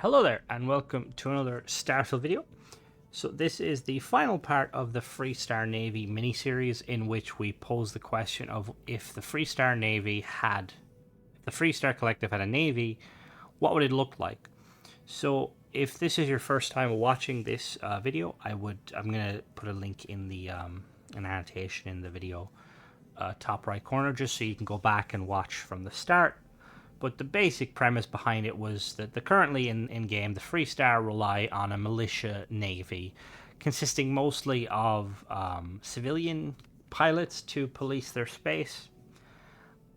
Hello there, and welcome to another Starfield video. So this is the final part of the Freestar Navy miniseries, in which we pose the question of if the Freestar Collective had a navy, what would it look like? So if this is your first time watching this video, I'm gonna put a link in the an annotation in the video top right corner, just so you can go back and watch from the start. But the basic premise behind it was that currently in game, the Freestar rely on a militia navy, consisting mostly of civilian pilots to police their space,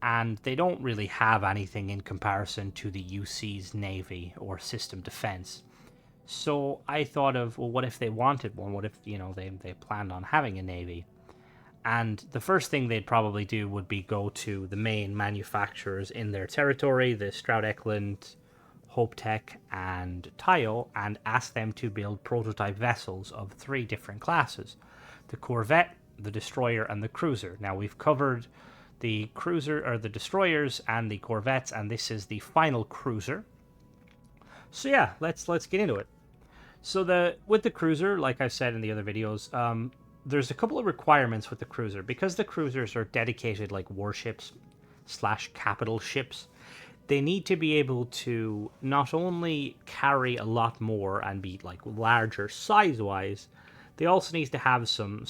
and they don't really have anything in comparison to the UC's navy or system defense. So I thought of, well, what if they wanted one? What if, they planned on having a navy? And the first thing they'd probably do would be go to the main manufacturers in their territory, the Stroud Ecklund, HopeTech, and Tayo, and ask them to build prototype vessels of 3 different classes: the Corvette, the Destroyer, and the Cruiser. Now, we've covered the Cruiser, or the Destroyers, and the Corvettes, and this is the final Cruiser. So yeah, let's get into it. So with the Cruiser, like I said in the other videos, there's a couple of requirements with the Cruiser. Because the Cruisers are dedicated like warships / capital ships, they need to be able to not only carry a lot more and be like larger size wise, they also need to have some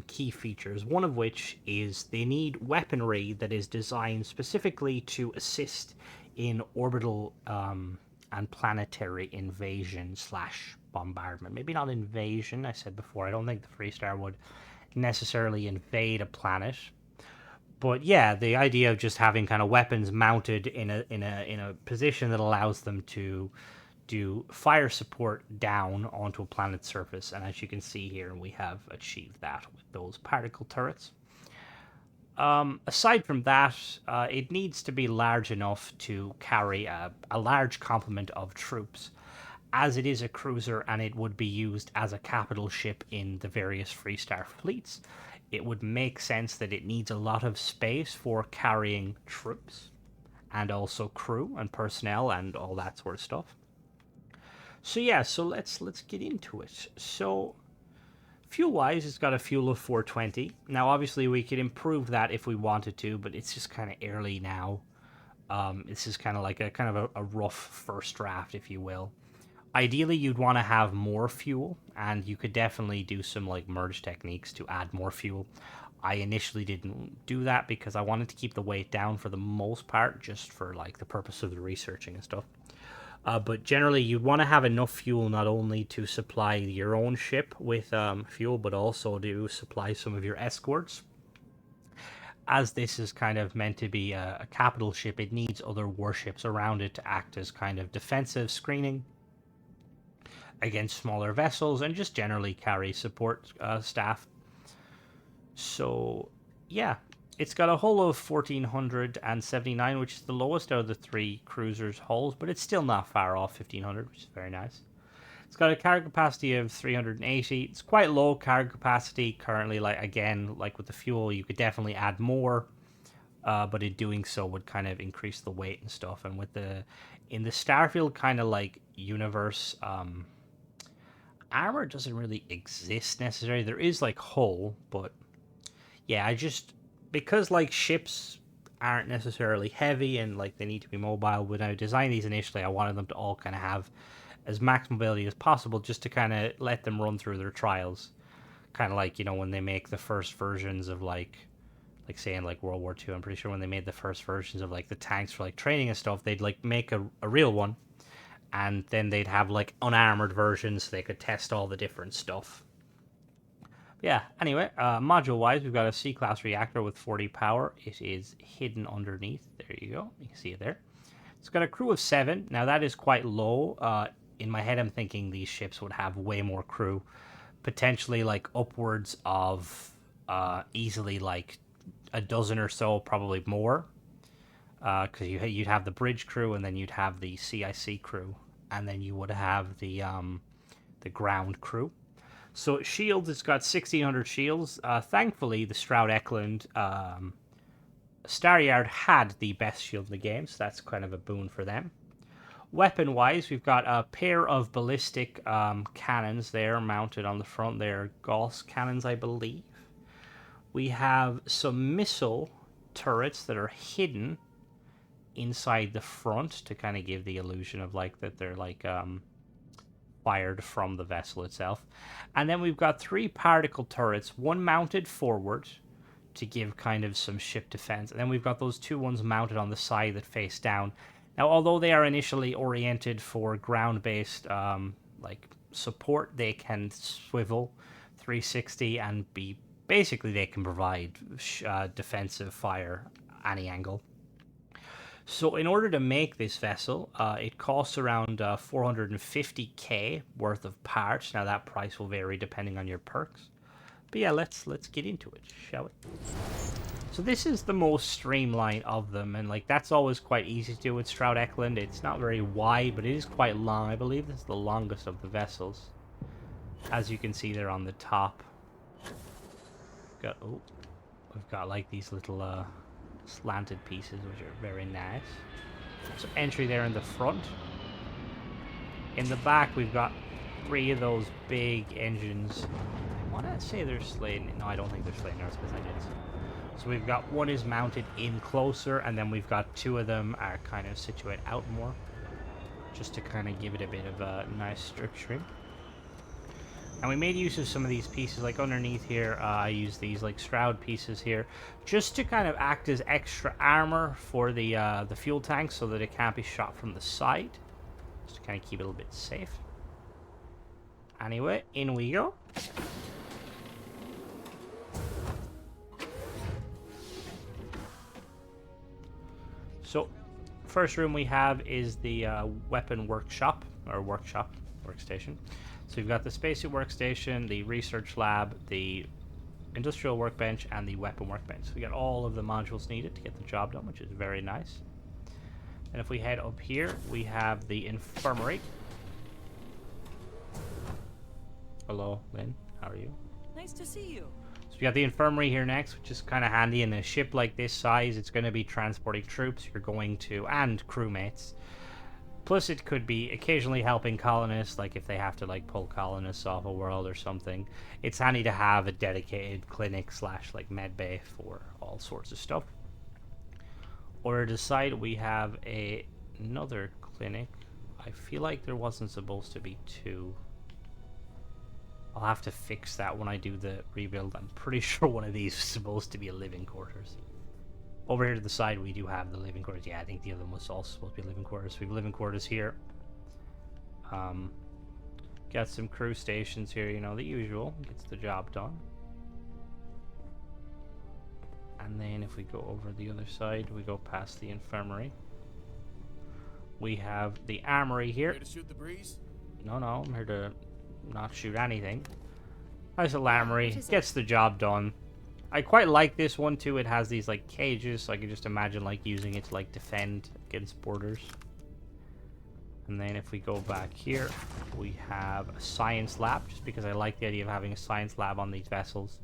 key features, one of which is they need weaponry that is designed specifically to assist in orbital and planetary invasion / bombardment. Maybe not invasion. I said before, I don't think the Freestar would necessarily invade a planet, but yeah, the idea of just having kind of weapons mounted in a position that allows them to do fire support down onto a planet's surface. And as you can see here, we have achieved that with those particle turrets. Aside from that, it needs to be large enough to carry a large complement of troops, as it is a cruiser and it would be used as a capital ship in the various Freestar fleets. It would make sense that it needs a lot of space for carrying troops and also crew and personnel and all that sort of stuff. So yeah, so let's get into it. So fuel-wise, it's got a fuel of 420. Now, obviously, we could improve that if we wanted to, but it's just kind of early now. This is kind of like a rough first draft, if you will. Ideally, you'd want to have more fuel, and you could definitely do some like merge techniques to add more fuel. I initially didn't do that because I wanted to keep the weight down for the most part, just for like the purpose of the researching and stuff. But generally, you'd want to have enough fuel not only to supply your own ship with fuel, but also to supply some of your escorts. As this is kind of meant to be a capital ship, it needs other warships around it to act as kind of defensive screening against smaller vessels, and just generally carry support staff. So yeah, it's got a hull of 1479, which is the lowest out of the 3 cruisers' hulls, but it's still not far off 1500, which is very nice. It's got a cargo capacity of 380. It's quite low cargo capacity currently. Like with the fuel, you could definitely add more, but in doing so would kind of increase the weight and stuff. And in the Starfield kind of like universe, armor doesn't really exist necessarily. There is like hull, but yeah, because like ships aren't necessarily heavy and like they need to be mobile, when I designed these initially, I wanted them to all kind of have as max mobility as possible, just to kind of let them run through their trials. Kind of like, when they make the first versions of like say in like World War II, I'm pretty sure when they made the first versions of like the tanks for like training and stuff, they'd like make a real one, and then they'd have like unarmored versions so they could test all the different stuff. Yeah, anyway, module-wise, we've got a C-class reactor with 40 power. It is hidden underneath. There you go. You can see it there. It's got a crew of 7. Now, that is quite low. In my head, I'm thinking these ships would have way more crew. Potentially, like, upwards of easily, like, a dozen or so, probably more. Because you'd have the bridge crew, and then you'd have the CIC crew. And then you would have the ground crew. So shields, it's got 1600 shields. Thankfully, the Stroud Ecklund Star Yard had the best shield in the game, so that's kind of a boon for them. Weapon-wise, we've got a pair of ballistic cannons there mounted on the front. They're Gauss cannons, I believe. We have some missile turrets that are hidden inside the front to kind of give the illusion of like that they're like fired from the vessel itself. And then we've got 3 particle turrets, one mounted forward to give kind of some ship defense, and then we've got those 2 ones mounted on the side that face down. Now, although they are initially oriented for ground-based like support, they can swivel 360 and be basically they can provide defensive fire any angle. So in order to make this vessel, it costs around 450k worth of parts. Now that price will vary depending on your perks. But yeah, let's get into it, shall we? So this is the most streamlined of them, and like that's always quite easy to do with Stroud Ecklund. It's not very wide, but it is quite long. I believe this is the longest of the vessels. As you can see there on the top. We've got like these little slanted pieces which are very nice. So entry there in the front. In the back we've got 3 of those big engines. I want to say they're Slane. No, I don't think they're Slane aerospace engines. So we've got one is mounted in closer, and then we've got 2 of them are kind of situated out more, just to kind of give it a bit of a nice structuring. And we made use of some of these pieces, like underneath here, I use these like Stroud pieces here, just to kind of act as extra armor for the fuel tank, so that it can't be shot from the side, just to kind of keep it a little bit safe. Anyway, in we go. So, first room we have is the weapon workshop, or workstation. So you've got the spacesuit workstation, the research lab, the industrial workbench, and the weapon workbench. So we got all of the modules needed to get the job done, which is very nice. And if we head up here, we have the infirmary. Hello, Lynn. How are you? Nice to see you. So we got the infirmary here next, which is kind of handy. In a ship like this size, it's going to be transporting troops you're going to, and crewmates. Plus, it could be occasionally helping colonists, like if they have to like pull colonists off a world or something. It's handy to have a dedicated clinic / like med bay for all sorts of stuff. Over to the side, we have another clinic. I feel like there wasn't supposed to be 2. I'll have to fix that when I do the rebuild. I'm pretty sure one of these is supposed to be a living quarters. Over here to the side, we do have the living quarters. Yeah, I think the other one was also supposed to be living quarters. So we have living quarters here. Got some crew stations here, you know, the usual. Gets the job done. And then if we go over the other side, we go past the infirmary. We have the armory here. Here to shoot the breeze? No, I'm here to not shoot anything. Nice little armory. Gets the job done. I quite like this one too. It has these like cages, so I can just imagine like using it to like defend against boarders. And then if we go back here, we have a science lab, just because I like the idea of having a science lab on these vessels.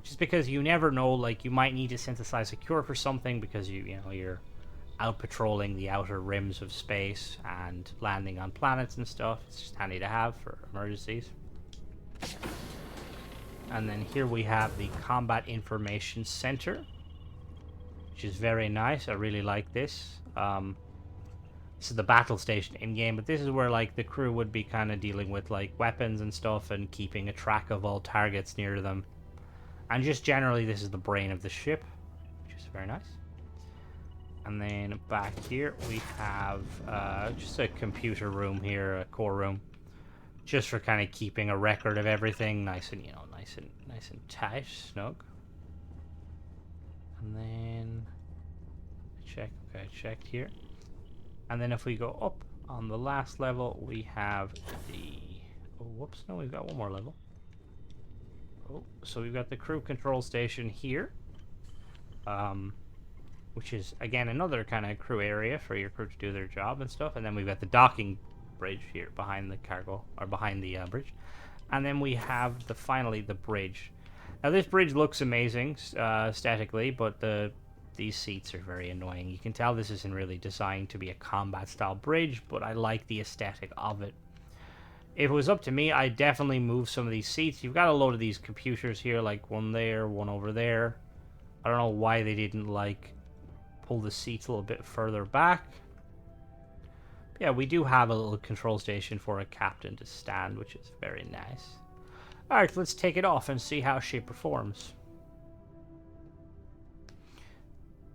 Just because you never know, like you might need to synthesize a cure for something, because you know you're out patrolling the outer rims of space and landing on planets and stuff. It's just handy to have for emergencies. And then here we have the Combat Information Center, which is very nice. I really like this. This is the battle station in-game, but this is where like the crew would be kind of dealing with like weapons and stuff and keeping a track of all targets near them. And just generally, this is the brain of the ship, which is very nice. And then back here we have just a computer room here, a core room, just for kind of keeping a record of everything, nice and nice and tight, snug. And then check. Okay, checked here. And then if we go up on the last level, we have the. Oh, whoops! No, we've got one more level. Oh, so we've got the crew control station here, which is again another kind of crew area for your crew to do their job and stuff. And then we've got the docking bridge here behind the cargo, or behind the bridge. And then we have finally the bridge. Now this bridge looks amazing aesthetically, but the These seats are very annoying. You can tell this isn't really designed to be a combat style bridge, but I like the aesthetic of it. If it was up to me, I'd definitely move some of these seats. You've got a load of these computers here, like one there, one over there. I don't know why they didn't, like, pull the seats a little bit further back. But yeah, we do have a little control station for a captain to stand, which is very nice. Alright, let's take it off and see how she performs.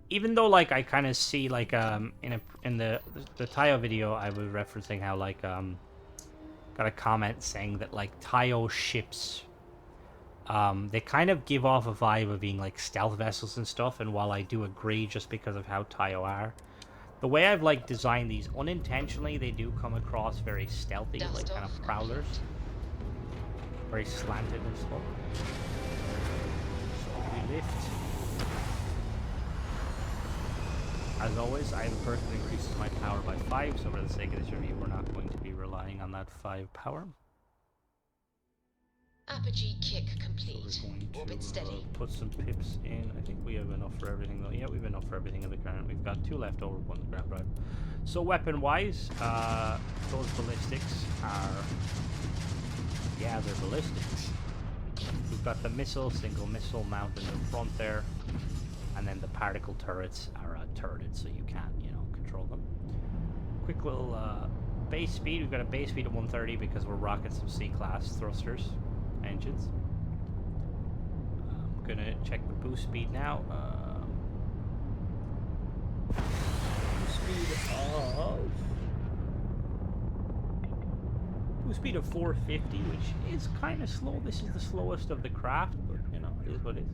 Even though, like, I kind of see, like, in the Tayo video, I was referencing how, like, got a comment saying that, like, Tayo ships, they kind of give off a vibe of being, like, stealth vessels and stuff, and while I do agree just because of how Tayo are, the way I've, like, designed these, unintentionally, they do come across very stealthy, like, kind of prowlers. Very slanted and stuff. So we lift. As always, I have a person who increases my power by 5, so for the sake of this review, we're not going to be relying on that 5 power. Apogee kick complete. So we're going to Orbit steady. put some pips in. I think we have enough for everything though. Yeah, we have enough for everything in the ground. We've got 2 left over, 1 grab drive. So weapon-wise, those ballistics are... yeah, they're ballistics. We've got the single missile mounted in the front there. And then the particle turrets are turreted, so you can't, you know, control them. Quick little base speed. We've got a base speed of 130 because we're rocking some C-class thrusters engines. I'm gonna check the boost speed now. Boost speed of 450, which is kind of slow. This is the slowest of the craft, but you know, it is what it is.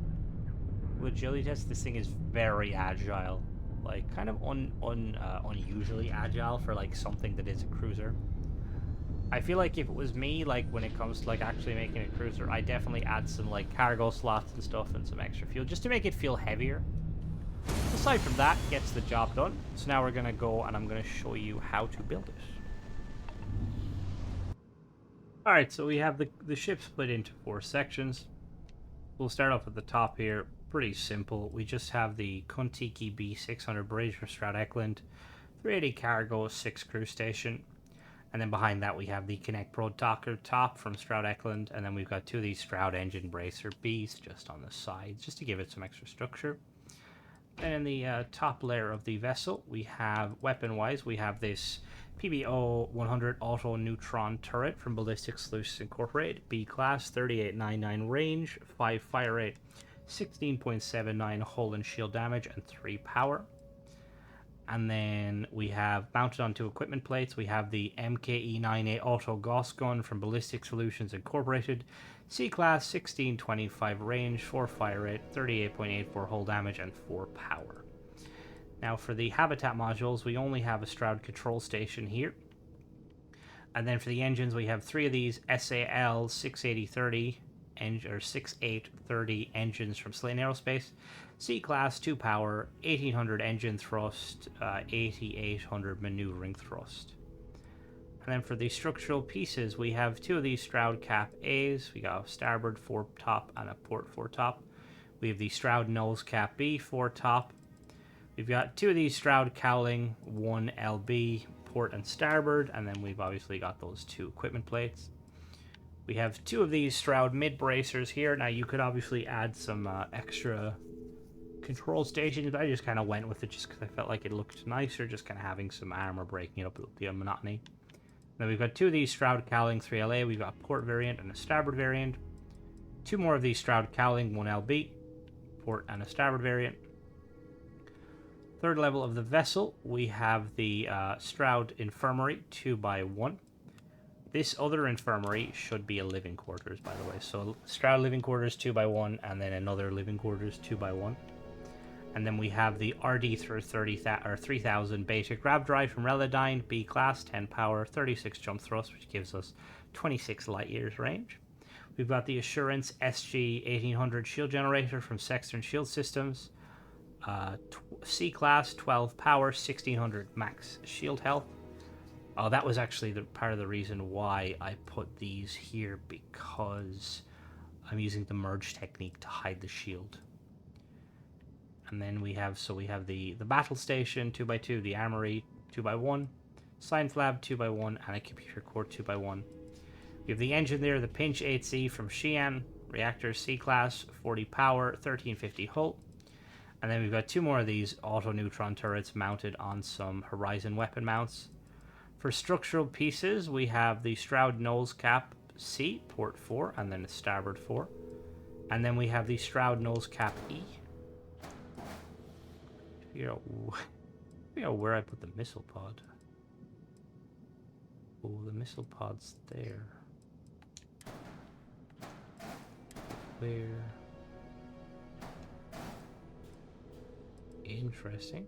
Agility test, this thing is very agile, like kind of unusually agile for like something that is a cruiser. I feel like if it was me, like when it comes to like actually making a cruiser, I definitely add some like cargo slots and stuff and some extra fuel just to make it feel heavier. Aside from that, gets the job done. So now we're gonna go and I'm gonna show you how to build it. All right, so we have the ship split into 4 sections. We'll start off at the top here. Pretty simple. We just have the Kontiki B600 bridge for Stroud Ecklund, 380 cargo, 6 crew station, and then behind that we have the Connect Pro Docker top from Stroud Ecklund, and then we've got 2 of these Stroud engine bracer Bs just on the sides, just to give it some extra structure. Then in the top layer of the vessel, we have weapon-wise, we have this PBO 100 auto neutron turret from Ballistic Solutions Incorporated, B class, 3899 range, 5 fire rate, 16.79 hull and shield damage, and 3 power. And then we have mounted onto equipment plates, we have the MKE-98 auto Gauss gun from Ballistic Solutions Incorporated, C class, 1625 range, 4 fire rate, 38.84 hull damage, and 4 power. Now for the habitat modules, we only have a Stroud control station here. And then for the engines, we have 3 of these SAL 68030 or 6830 engines from Slane Aerospace. C-Class, 2 power, 1800 engine thrust, 8800 maneuvering thrust. And then for the structural pieces, we have 2 of these Stroud Cap A's. We got a starboard foretop and a port foretop. We have the Stroud Nose Cap B foretop. We've got 2 of these Stroud Cowling, 1 LB, port and starboard, and then we've obviously got those 2 equipment plates. We have 2 of these Stroud mid bracers here. Now you could obviously add some extra control stations. I just kind of went with it just because I felt like it looked nicer, just kind of having some armor breaking it up the monotony. Then we've got 2 of these Stroud Cowling 3LA. We've got a port variant and a starboard variant. 2 more of these Stroud Cowling 1LB, port and a starboard variant. Third level of the vessel, we have the Stroud Infirmary 2x1. This other infirmary should be a living quarters, by the way. So Stroud living quarters 2x1, and then another living quarters 2x1. And then we have the RD 3000 beta grab drive from Relodyne, B class, 10 power, 36 jump thrust, which gives us 26 light years range. We've got the Assurance SG 1800 shield generator from Sexton Shield Systems, C class, 12 power, 1600 max shield health. Oh, that was actually part of the reason why I put these here, because I'm using the merge technique to hide the shield. And then we have the battle station 2x2, the armory 2x1, science lab 2x1, and a computer core 2x1. We have the engine there, the Pinch 8C from Xi'an, reactor C-class, 40 power, 1350 hull. And then we've got two more of these auto-neutron turrets mounted on some Horizon weapon mounts. For structural pieces, we have the Stroud nose cap C, port 4, and then the starboard 4. And then we have the Stroud nose cap E. Figure out where I put the missile pod. Oh, the missile pod's there. Where? Interesting.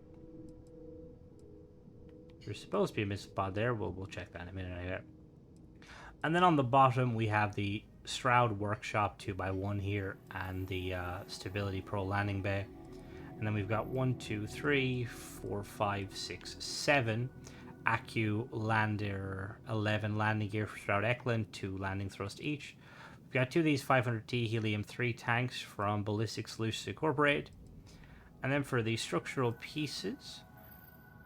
There's supposed to be a missile pod there. We'll check that in a minute. And then on the bottom we have the Stroud Workshop 2x1 here and the Stability Pro landing bay. And then we've got 1, 2, 3, 4, 5, 6, 7 Accu Lander 11 landing gear for Stroud Ecklund, 2 landing thrust each. We've got 2 of these 500T helium-3 tanks from Ballistic Solutions Incorporated. And then for the structural pieces,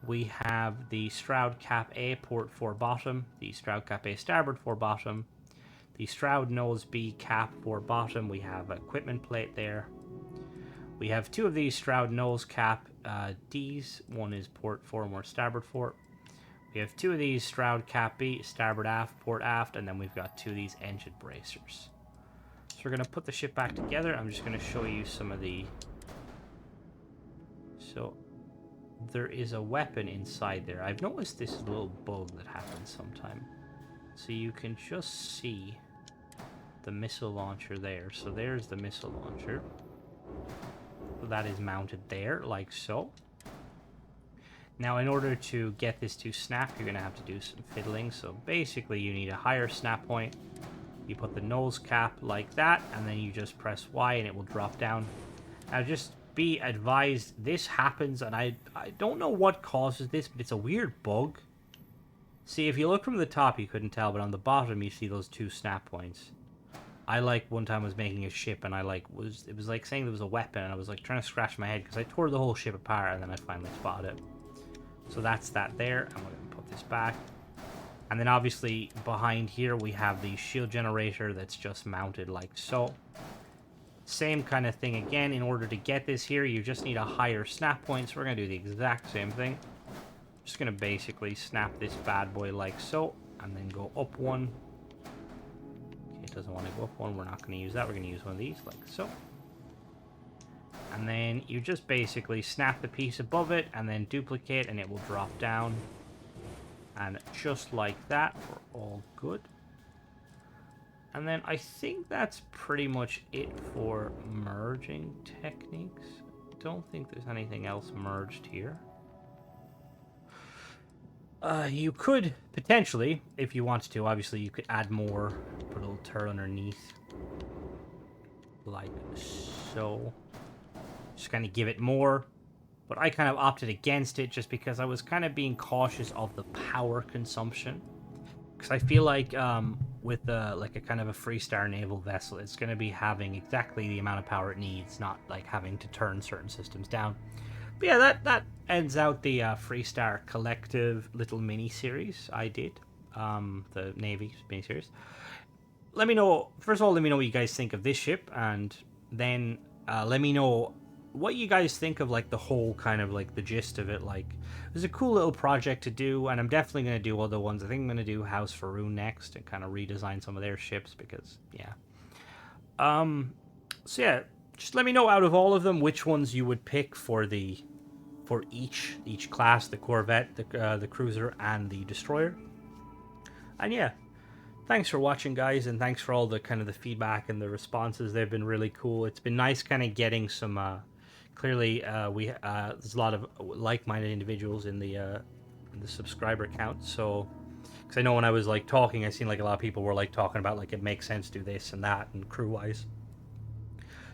we have the Stroud Cap A port 4 bottom, the Stroud Cap A starboard 4 bottom, the Stroud Nose B cap 4 bottom. We have an equipment plate there. We have 2 of these Stroud Nose Cap Ds. One is port 4 and one starboard 4. We have 2 of these Stroud Cap B, starboard aft, port aft, and then we've got 2 of these engine bracers. So we're going to put the ship back together. I'm just going to show you some of the... So there is a weapon inside there. I've noticed this little bug that happens sometime. So you can just see the missile launcher there. So there's the missile launcher. That is mounted there, like so. Now, in order to get this to snap, you're going to have to do some fiddling. So basically, you need a higher snap point. You put the nose cap like that, and then you just press Y, and it will drop down. Now, just be advised, this happens, and I don't know what causes this, but it's a weird bug. See, if you look from the top, you couldn't tell, but on the bottom, you see those 2 snap points. I one time was making a ship, and it was like saying there was a weapon, and I was like trying to scratch my head because I tore the whole ship apart, and then I finally spotted it. So that's that there, and we're going to put this back. And then obviously behind here we have the shield generator that's just mounted like so. Same kind of thing again. In order to get this here, you just need a higher snap point, so we're going to do the exact same thing. Just going to basically snap this bad boy like so, and then go up 1. Okay, it doesn't want to go up 1. We're not going to use that. We're going to use one of these like so. And then you just basically snap the piece above it and then duplicate, and it will drop down. And just like that, we're all good. And then I think that's pretty much it for merging techniques. Don't think there's anything else merged here. You could potentially, if you wanted to, obviously you could add more, put a little turret underneath. Like so. Just kind of give it more, but I kind of opted against it just because I was kind of being cautious of the power consumption. Because I feel like with like a kind of a Freestar naval vessel, it's going to be having exactly the amount of power it needs, not like having to turn certain systems down. But yeah, that ends out the Freestar collective little mini-series I did, the Navy mini-series. Let me know, first of all, let me know what you guys think of this ship, and then let me know what you guys think of like the whole kind of like the gist of it. Like, it was a cool little project to do, and I'm definitely going to do other ones. I think I'm going to do House Faroon next and kind of redesign some of their ships because yeah. So yeah, just let me know out of all of them which ones you would pick for each class, the Corvette, the cruiser, and the destroyer. And yeah, thanks for watching, guys, and thanks for all the kind of the feedback and the responses. They've been really cool. It's been nice kind of getting some clearly there's a lot of like-minded individuals in the subscriber count. So because I know when I was like talking, I seen like a lot of people were like talking about like it makes sense to do this and that and crew wise.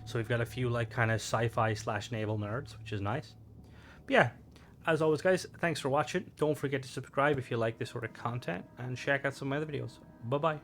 So we've got a few like kind of sci-fi / naval nerds, which is nice. But yeah, as always, guys, thanks for watching. Don't forget to subscribe if you like this sort of content, and check out some of my other videos. Bye bye.